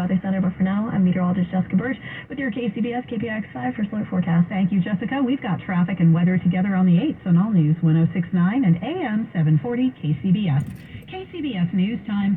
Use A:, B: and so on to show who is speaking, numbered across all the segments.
A: Weather Center, but for now, I'm meteorologist Jessica Birch with your KCBS KPIX 5 First Alert forecast. Thank you, Jessica. We've got traffic and weather together on the 8th on All News 106.9 and AM 740 KCBS. KCBS News Time.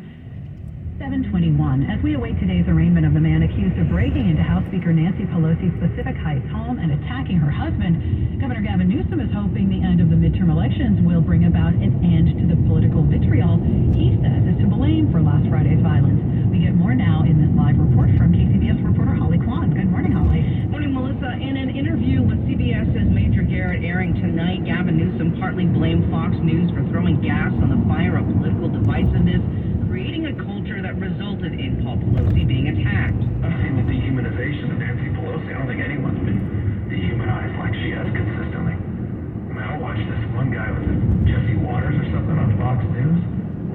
A: 7:21. As we await today's arraignment of the man accused of breaking into House Speaker Nancy Pelosi's Pacific Heights home and attacking her husband, Governor Gavin Newsom is hoping the end of the midterm elections will bring about an end to the political vitriol he says is to blame for last Friday's violence. We get more now in this live report from KCBS reporter Holly Kwan. Good morning, Holly.
B: Morning, Melissa. In an interview with CBS's Major Garrett airing tonight, Gavin Newsom partly blamed Fox News for throwing gas on the fire of political divisiveness, creating a culture that resulted in Paul Pelosi being attacked.
C: I've seen the dehumanization of Nancy Pelosi. I don't think anyone's been dehumanized like she has consistently. I mean, I'll watch this one guy with Jesse Waters or something on Fox News.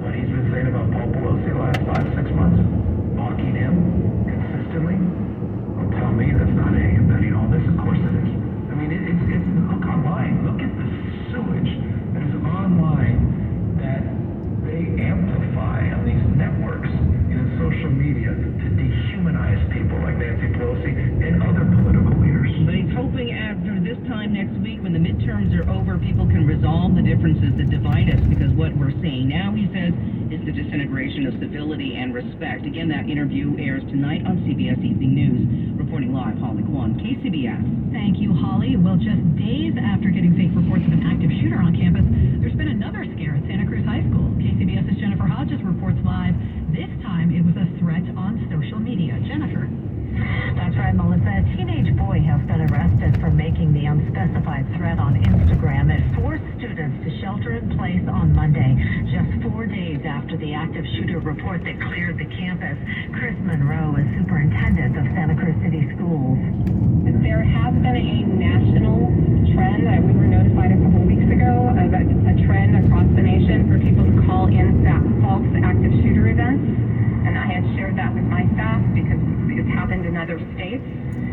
C: What he's been saying about Paul Pelosi the last 5-6 months, mocking him consistently. Well, tell me that's not abetting all this. Of course it is. I mean, it's look online. Look at the sewage that is online that they amplify on these networks and in social media to dehumanize people like Nancy Pelosi and other political leaders.
B: But he's hoping after this time next week, when the midterms are over, people can resolve the differences that divide us, because what we're seeing now, he says, is the disintegration of civility and respect. Again, that interview airs tonight on CBS Evening News. Reporting live, Holly Kwan, KCBS.
A: Thank you, Holly. Well, just days after getting fake reports of an active shooter on campus, there's been another scare at Santa Cruz High School. KCBS's Jennifer Hodges reports live. This time, it was a threat on social media. Jennifer.
D: That's right, Melissa. A teenage boy has been arrested for making the unspecified threat on Instagram. It forced students to shelter in place on Monday, just 4 days after the active shooter report that cleared the campus. Chris Monroe is superintendent of Santa Cruz City Schools.
E: There has been a national trend that we were notified a couple weeks ago of a trend across the nation for people to call in false active shooter events. And I had shared that with my staff because it's happened in other states.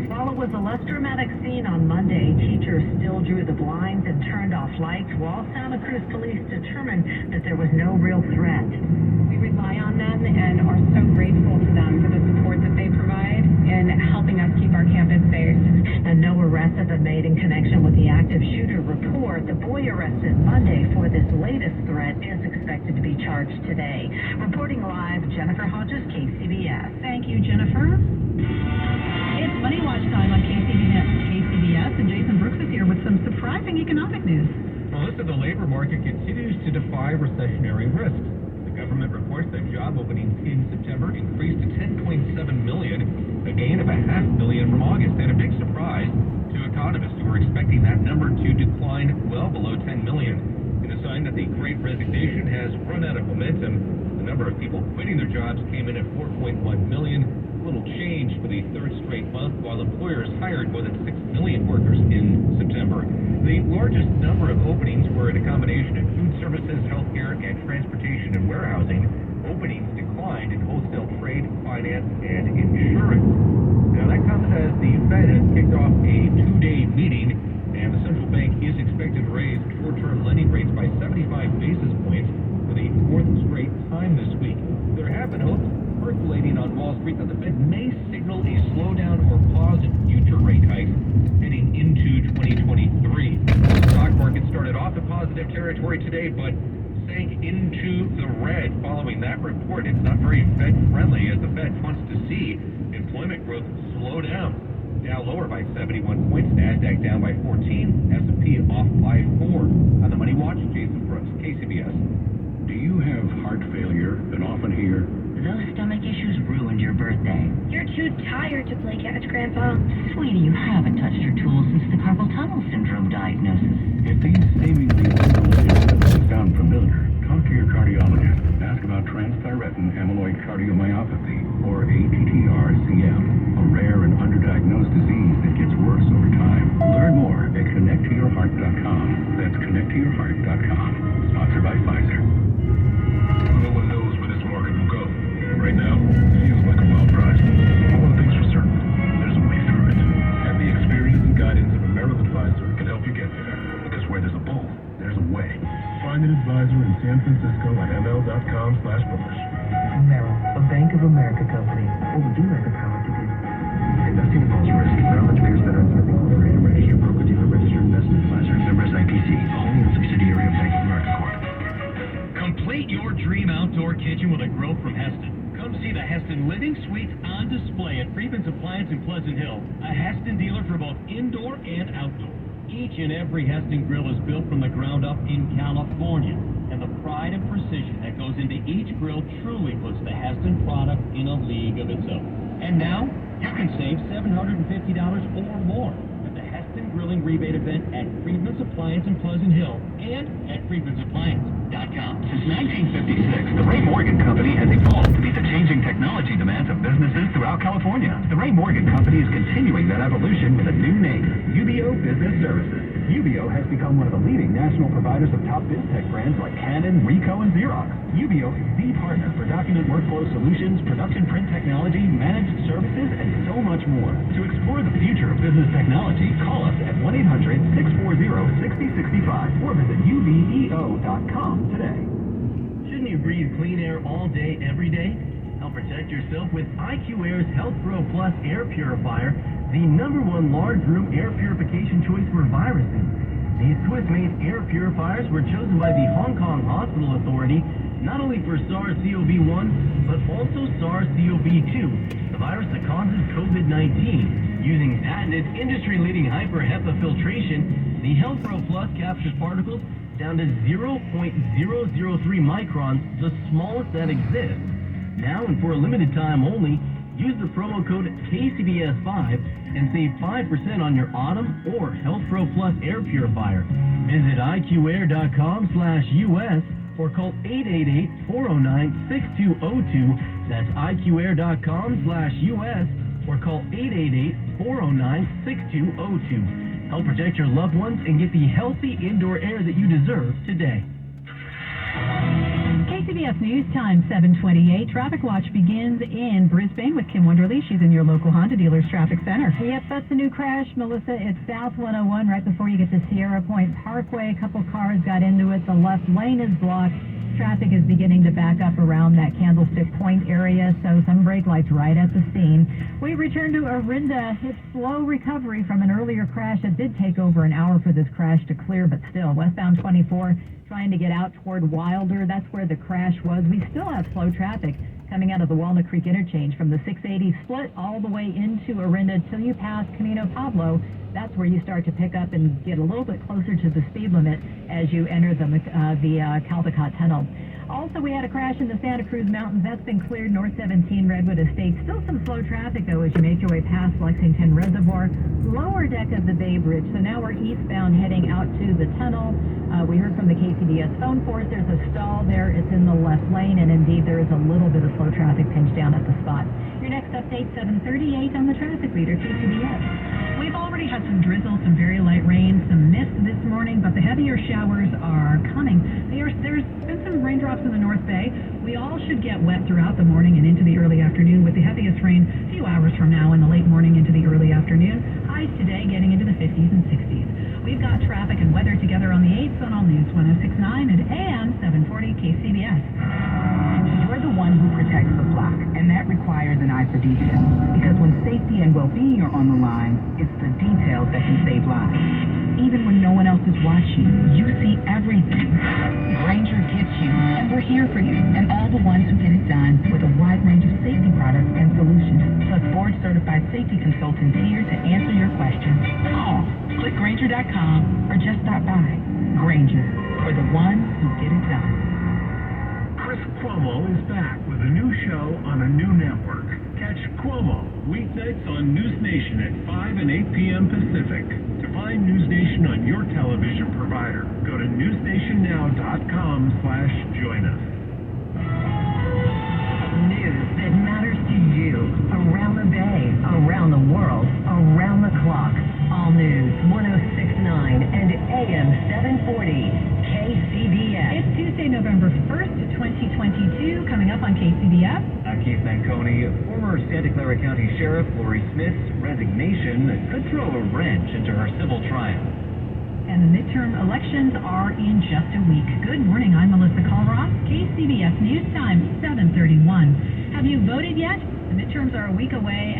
D: While it was a less dramatic scene on Monday, teachers still drew the blinds and turned off lights while Santa Cruz police determined that there was no real threat.
E: We rely on them and are so grateful to them for the support that they provide in helping us keep our campus safe.
D: And no arrests have been made in connection with the active shooter report. The boy arrested Monday for this latest threat is expected to be charged today. Reporting live, Jennifer Hodges, KCBS.
A: Thank you, Jennifer. It's Money Watch time on KCBS, and Jason Brooks is here with some surprising economic news.
F: Melissa, the labor market continues to defy recessionary risks. The government reports that job openings in September increased to 10.7 million, a gain of 0.5 million from August, and a big surprise to economists who were expecting that number to decline well below 10 million. In a sign that the Great Resignation has run out of momentum, the number of people quitting their jobs came in at 4.1 million, a little change for the third straight month, while employers hired more than 6 million workers in September. The largest number of openings were in a combination of food services, healthcare, and transportation and warehousing. Openings declined in wholesale trade, finance, and insurance. Now that comes as the Fed has kicked off a 2-day meeting, and the central bank is expected to raise short-term lending rates by 75 basis points for the fourth straight time this week. There have been hopes percolating on Wall Street that the Fed may signal a slowdown or pause in future rate hikes heading into 2023. The stock market started off in positive territory today, but sank into the red following that report. It's not very Fed-friendly, as the Fed wants to see employment growth slow down. Dow lower by 71 points, NASDAQ down by 14, S&P off by 4. On the Money Watch, Jason Brooks, KCBS.
C: Do you have heart failure and often hear,
G: "Those stomach issues ruined your birthday"?
E: You're too tired to play catch, Grandpa.
G: Sweetie, you haven't touched your tools since the carpal tunnel syndrome diagnosis.
C: if these seemingly unrelated symptoms sound familiar, talk to your cardiologist. Ask about transthyretin amyloid cardiomyopathy, or ATTR-CM, a rare and underdiagnosed disease that gets worse over time. Learn more at connecttoyourheart.com. That's connecttoyourheart.com. Sponsored by Pfizer. No one knows where this market will go. Right now, it feels like a wild ride. One thing's for certain, there's a way through it. And the experience and guidance of a Merrill advisor can help you get there. Because where there's a bull, there's a way. Find an advisor in San Francisco at ml.com/bullish.
H: Merrill, a Bank of America company. Over do have the power to do. Investing involves risk. Merrill Lynch Bears Veterans Smith Incorporated, registered broker-dealer, registered investment advisor, member SIPC, wholly owned subsidiary of Bank of America Corp.
I: Complete your dream outdoor kitchen with a grill from Heston. Come see the Heston Living Suites on display at Freeman's Appliance in Pleasant Hill, a Heston dealer for both indoor and outdoor. Each and every Heston grill is built from the ground up in California, and the pride and precision that goes into each grill truly puts the Heston product in a league of its own. And now, you can save $750 or more at the Heston Grilling Rebate Event at Freeman's Appliance in Pleasant Hill and at freemansappliance.com.
C: Since 1956, the Ray Morgan Company has evolved to meet the changing technology demands of businesses throughout California. The Ray Morgan Company is continuing that evolution with a new name, UBO Business Services. UBO has become one of the leading national providers of top BizTech brands like Canon, Ricoh, and Xerox. UBO is the partner for document workflow solutions, production print technology, managed services, and so much more. To explore the future of business technology, call us at 1-800-640-6065 or visit ubeo.com today.
J: Shouldn't you breathe clean air all day, every day? Help protect yourself with IQ Air's Health Pro Plus Air Purifier, the #1 large room air purification choice for viruses. These Swiss-made air purifiers were chosen by the Hong Kong Hospital Authority not only for SARS-CoV-1, but also SARS-CoV-2, the virus that causes COVID-19. Using patented industry-leading hyper-HEPA filtration, the Health Pro Plus captures particles down to 0.003 microns, the smallest that exists. Now and for a limited time only, use the promo code KCBS5 and save 5% on your Autumn or Health Pro Plus air purifier. Visit iqair.com/US or call 888-409-6202. That's iqair.com/US or call 888-409-6202. Help protect your loved ones and get the healthy indoor air that you deserve today.
A: KCBS News Time 7:28. Traffic watch begins in Brisbane with Kim Wonderly. She's in your local Honda dealer's traffic center.
K: Yep, that's a new crash, Melissa. It's South 101 right before you get to Sierra Point Parkway. A couple cars got into it. The left lane is blocked. Traffic is beginning to back up around that Candlestick Point area, so some brake lights right at the scene. We return to Orinda. It's slow recovery from an earlier crash. It did take over an hour for this crash to clear, but still, westbound 24 trying to get out toward Wilder. That's where the crash was. We still have slow traffic coming out of the Walnut Creek interchange from the 680 split all the way into Orinda till you pass Camino Pablo. That's where you start to pick up and get a little bit closer to the speed limit as you enter the Caldecott Tunnel. Also, we had a crash in the Santa Cruz Mountains. That's been cleared north 17 Redwood Estates. Still some slow traffic, though, as you make your way past Lexington Reservoir. Lower deck of the Bay Bridge. So now we're eastbound heading out to the tunnel. We heard from the KCBS phone force. There's a stall there. It's in the left lane, and indeed there is a little bit of slow traffic pinched down at the spot. Your next update, 7:38 on the traffic leader, KCBS.
A: We've already had some drizzle, some very light rain, some mist this morning, but the heavier showers are coming. There's been some raindrops in the North Bay. We all should get wet throughout the morning and into the early afternoon, with the heaviest rain a few hours from now in the late morning into the early afternoon. Highs today getting into the 50s and 60s. We've got traffic and weather together on the 8th on All News 106.9 and AM 740 KCBS.
B: You're the one who protects the flock, and that requires an eye for detail. Because when safety and well-being are on the line, it's the details that can save lives. Even when no one else is watching, you see everything. Granger gets you, and we're here for you, and all the ones who get it done with a wide range of safety products and solutions, plus board-certified safety consultants here to answer your questions. Call, click Granger.com, or just stop by. Granger, for the ones who get it done.
C: Chris Cuomo is back with a new show on a new network. Catch Cuomo weeknights on News Nation at 5 and 8 p.m. Pacific. To find News Nation on your television provider, go to newsnationnow.com/join us.
B: News that matters to you around the Bay, around the world, around the clock. All News 106.9 and AM 740 KCBS.
A: It's Tuesday, November 1st, 2022, coming up on KCBS.
H: I'm Keith Manconi. Former Santa Clara County Sheriff Lori Smith's resignation could throw a wrench into her civil trial.
A: And the midterm elections are in just a week. Good morning, I'm Melissa Colross, KCBS News Time 7:31. Have you voted yet? The midterms are a week away.